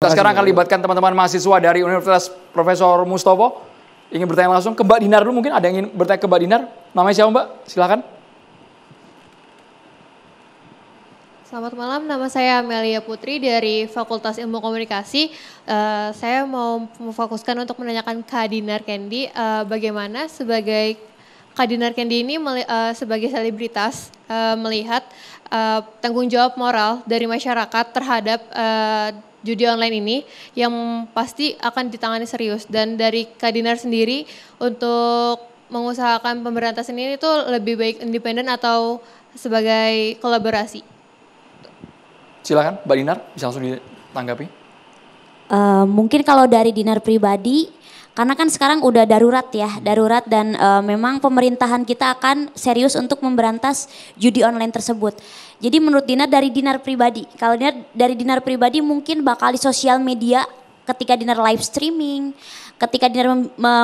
Kita sekarang akan libatkan teman-teman mahasiswa dari Universitas Profesor Mustopo. Ingin bertanya langsung ke Mbak Dinar dulu, mungkin ada yang ingin bertanya ke Mbak Dinar. Namanya siapa Mbak? Silakan. Selamat malam, nama saya Amelia Putri dari Fakultas Ilmu Komunikasi. Saya mau memfokuskan untuk menanyakan Kak Dinar Candy, bagaimana sebagai Kak Dinar Candy ini sebagai selebritas melihat tanggung jawab moral dari masyarakat terhadap judi online ini yang pasti akan ditangani serius. Dan dari Kak Dinar sendiri untuk mengusahakan pemberantasan ini itu lebih baik independen atau sebagai kolaborasi? Silakan Mbak Dinar, bisa langsung ditanggapi. Mungkin kalau dari Dinar pribadi, karena kan sekarang udah darurat ya, darurat dan memang pemerintahan kita akan serius untuk memberantas judi online tersebut. Jadi menurut Dinar dari Dinar pribadi, kalau dari Dinar pribadi mungkin bakal di sosial media ketika Dinar live streaming, ketika Dinar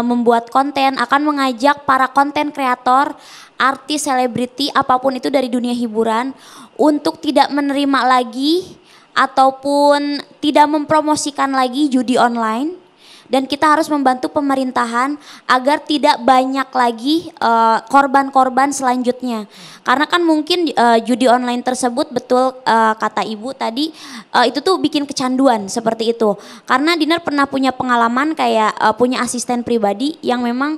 membuat konten akan mengajak para konten kreator, artis, selebriti, apapun itu dari dunia hiburan untuk tidak menerima lagi ataupun tidak mempromosikan lagi judi online. Dan kita harus membantu pemerintahan agar tidak banyak lagi korban-korban selanjutnya. Karena kan mungkin judi online tersebut betul kata Ibu tadi itu tuh bikin kecanduan seperti itu. Karena Dinar pernah punya pengalaman kayak punya asisten pribadi yang memang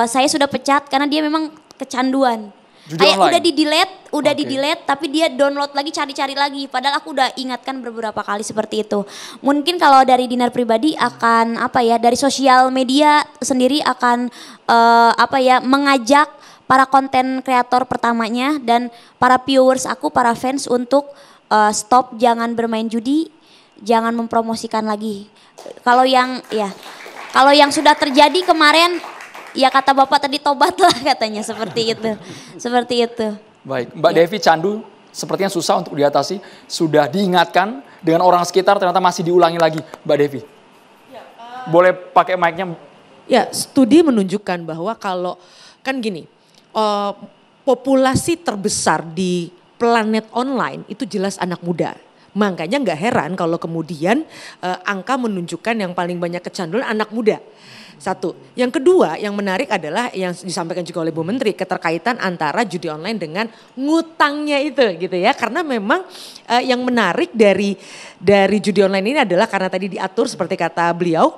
saya sudah pecat karena dia memang kecanduan. Judi Kayak online? udah di delete tapi dia download lagi cari-cari lagi. Padahal aku udah ingatkan beberapa kali seperti itu. Mungkin kalau dari Dinar pribadi akan dari sosial media sendiri akan mengajak para konten kreator pertamanya dan para viewers aku, para fans untuk stop, jangan bermain judi, jangan mempromosikan lagi. Kalau yang sudah terjadi kemarin, ya kata Bapak tadi tobatlah katanya seperti itu. Seperti itu. Baik, Mbak Devi, candu sepertinya susah untuk diatasi. Sudah diingatkan dengan orang sekitar ternyata masih diulangi lagi. Mbak Devi, boleh pakai mic-nya? Ya, studi menunjukkan bahwa kalau kan gini, populasi terbesar di planet online itu jelas anak muda. Makanya nggak heran kalau kemudian angka menunjukkan yang paling banyak kecanduan anak muda. Satu. Yang kedua yang menarik adalah yang disampaikan juga oleh Bu Menteri, keterkaitan antara judi online dengan ngutangnya itu gitu ya. Karena memang yang menarik dari judi online ini adalah karena tadi diatur seperti kata beliau,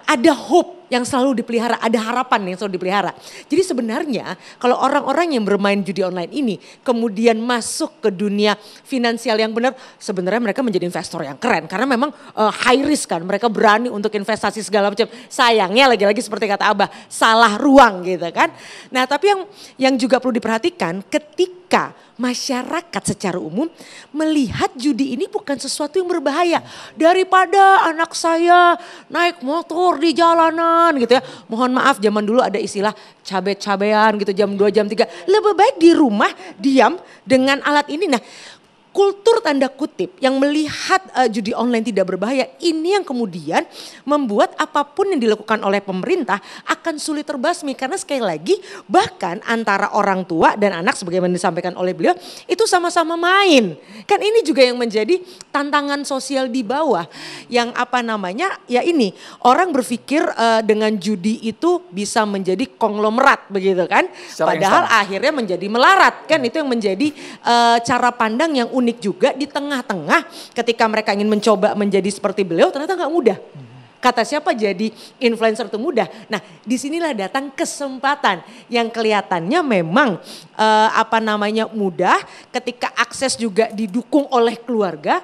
ada hope yang selalu dipelihara, ada harapan yang selalu dipelihara. Jadi sebenarnya kalau orang-orang yang bermain judi online ini kemudian masuk ke dunia finansial yang benar, sebenarnya mereka menjadi investor yang keren. Karena memang high risk kan, mereka berani untuk investasi segala macam. Sayangnya lagi-lagi seperti kata Abah, salah ruang gitu kan. Nah tapi yang juga perlu diperhatikan ketika masyarakat secara umum melihat judi ini bukan sesuatu yang berbahaya. Daripada anak saya naik motor di jalanan gitu ya. Mohon maaf zaman dulu ada istilah cabe-cabean gitu jam 2 jam 3. Lebih baik di rumah diam dengan alat ini. Nah kultur tanda kutip yang melihat judi online tidak berbahaya ini yang kemudian membuat apapun yang dilakukan oleh pemerintah akan sulit terbasmi karena sekali lagi bahkan antara orang tua dan anak sebagaimana disampaikan oleh beliau itu sama-sama main. Kan ini juga yang menjadi tantangan sosial di bawah yang ya ini orang berpikir dengan judi itu bisa menjadi konglomerat begitu kan. Padahal akhirnya menjadi melarat kan itu yang menjadi cara pandang yang unik juga di tengah-tengah ketika mereka ingin mencoba menjadi seperti beliau ternyata nggak mudah. Kata siapa jadi influencer itu mudah. Nah disinilah datang kesempatan yang kelihatannya memang mudah ketika akses juga didukung oleh keluarga.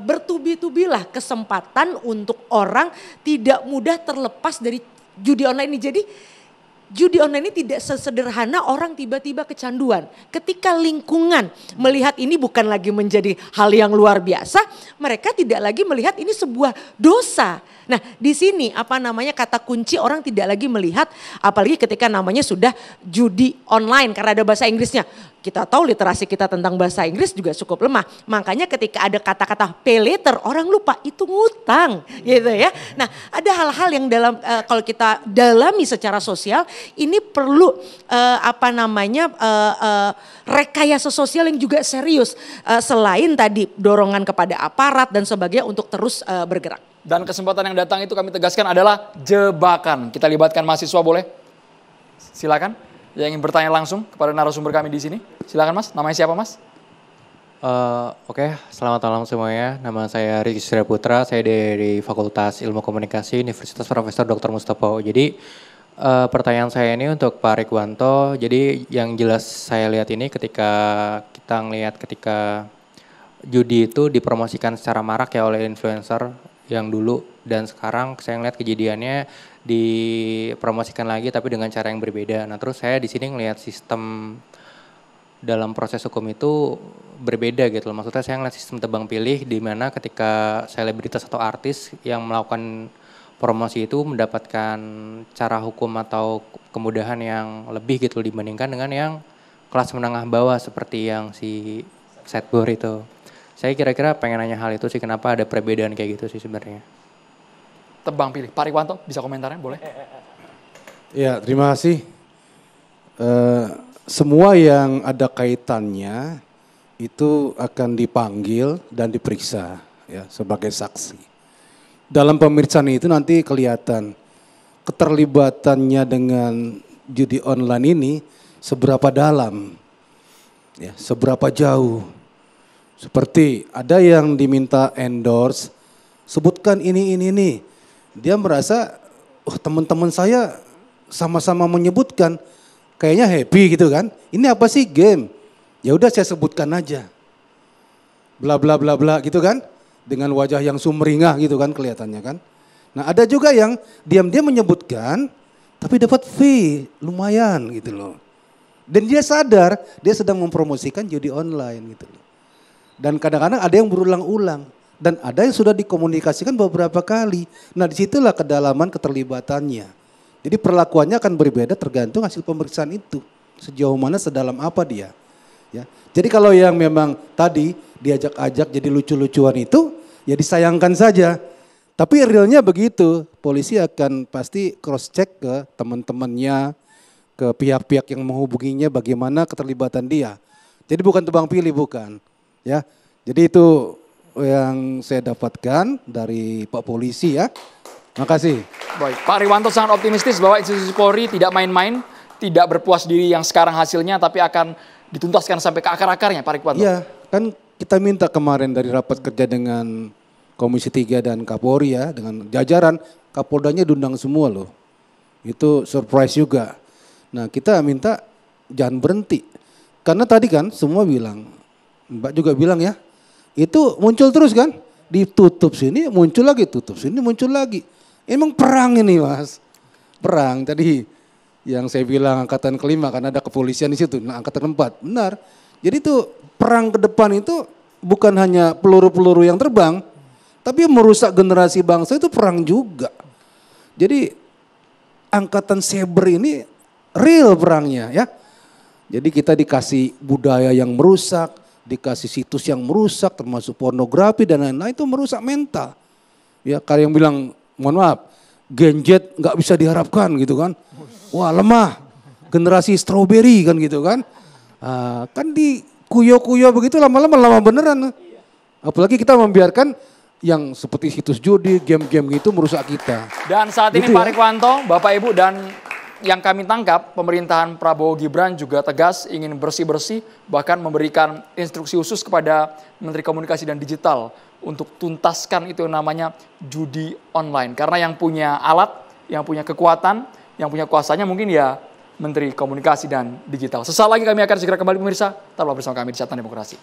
Bertubi-tubilah kesempatan untuk orang tidak mudah terlepas dari judi online ini. Jadi judi online ini tidak sesederhana orang tiba-tiba kecanduan. Ketika lingkungan melihat ini bukan lagi menjadi hal yang luar biasa, mereka tidak lagi melihat ini sebuah dosa. Nah, di sini kata kunci orang tidak lagi melihat apalagi ketika namanya sudah judi online karena ada bahasa Inggrisnya. Kita tahu literasi kita tentang bahasa Inggris juga cukup lemah. Makanya ketika ada kata-kata pay later orang lupa itu ngutang gitu ya. Nah ada hal-hal yang kalau kita dalami secara sosial ini perlu rekayasa sosial yang juga serius. Selain tadi dorongan kepada aparat dan sebagainya untuk terus bergerak. Dan kesempatan yang datang itu kami tegaskan adalah jebakan. Kita libatkan mahasiswa boleh? Silakan. Yang ingin bertanya langsung kepada narasumber kami di sini. Silakan Mas, namanya siapa Mas? Oke, selamat malam semuanya. Nama saya Rizky Surya Putra, saya dari Fakultas Ilmu Komunikasi Universitas Profesor Dr. Mustopo. Jadi pertanyaan saya ini untuk Pak Rikwanto. Jadi yang jelas saya lihat ini ketika judi itu dipromosikan secara marak ya oleh influencer yang dulu, dan sekarang saya ngeliat kejadiannya dipromosikan lagi tapi dengan cara yang berbeda. Nah terus saya di sini ngelihat sistem dalam proses hukum itu berbeda gitu loh. Maksudnya saya ngeliat sistem tebang pilih di mana ketika selebritas atau artis yang melakukan promosi itu mendapatkan cara hukum atau kemudahan yang lebih gitu dibandingkan dengan yang kelas menengah bawah seperti yang si Setbor itu. Saya kira-kira pengen nanya hal itu sih, kenapa ada perbedaan kayak gitu sih sebenarnya. Tebang pilih. Pak Rikwanto bisa komentarnya boleh? Ya, terima kasih. Semua yang ada kaitannya itu akan dipanggil dan diperiksa ya sebagai saksi. Dalam pemeriksaan itu nanti kelihatan keterlibatannya dengan judi online ini seberapa dalam, ya, seberapa jauh. Seperti ada yang diminta endorse, sebutkan ini. Dia merasa, oh teman-teman saya sama-sama menyebutkan, kayaknya happy gitu kan. Ini apa sih game? Ya udah saya sebutkan aja. Bla bla bla bla gitu kan. Dengan wajah yang sumringah gitu kan kelihatannya kan. Nah ada juga yang diam-diam menyebutkan tapi dapat fee lumayan gitu loh. Dan dia sadar dia sedang mempromosikan judi online gitu loh. Dan kadang-kadang ada yang berulang-ulang. Dan ada yang sudah dikomunikasikan beberapa kali. Nah disitulah kedalaman keterlibatannya. Jadi perlakuannya akan berbeda tergantung hasil pemeriksaan itu. Sejauh mana, sedalam apa dia. Ya. Jadi kalau yang memang tadi diajak-ajak jadi lucu-lucuan itu, ya disayangkan saja. Tapi realnya begitu, polisi akan pasti cross check ke teman-temannya, ke pihak-pihak yang menghubunginya bagaimana keterlibatan dia. Jadi bukan tebang pilih, bukan. Ya, jadi itu yang saya dapatkan dari Pak Polisi ya. Makasih. Baik, Pak Rikwanto sangat optimistis bahwa institusi Polri tidak main-main, tidak berpuas diri yang sekarang hasilnya, tapi akan dituntaskan sampai ke akar-akarnya, Pak Rikwanto. Iya, kan kita minta kemarin dari rapat kerja dengan Komisi 3 dan Kapolri ya, dengan jajaran, Kapoldanya diundang semua loh. Itu surprise juga. Nah kita minta jangan berhenti. Karena tadi kan semua bilang, Mbak juga bilang ya, itu muncul terus kan, ditutup sini muncul lagi, tutup sini muncul lagi. Emang perang ini Mas, perang tadi yang saya bilang angkatan kelima kan ada kepolisian di situ, nah angkatan keempat, benar. Jadi itu perang ke depan itu bukan hanya peluru-peluru yang terbang, tapi merusak generasi bangsa itu perang juga. Jadi angkatan cyber ini real perangnya ya. Jadi kita dikasih budaya yang merusak, dikasih situs yang merusak termasuk pornografi dan lain-lain, itu merusak mental. Ya kayak yang bilang, mohon maaf, Genjet nggak bisa diharapkan gitu kan. Wah lemah, generasi strawberry kan gitu kan. Kan di kuyo-kuyo begitu lama-lama lama beneran. Apalagi kita membiarkan yang seperti situs judi, game-game gitu merusak kita. Dan saat ini gitu Pak ya. Rikwanto, Bapak Ibu dan yang kami tangkap, pemerintahan Prabowo Gibran juga tegas ingin bersih-bersih, bahkan memberikan instruksi khusus kepada Menteri Komunikasi dan Digital untuk tuntaskan itu yang namanya judi online. Karena yang punya alat, yang punya kekuatan, yang punya kuasanya mungkin ya Menteri Komunikasi dan Digital. Sesaat lagi kami akan segera kembali pemirsa, tetaplah bersama kami di Catatan Demokrasi.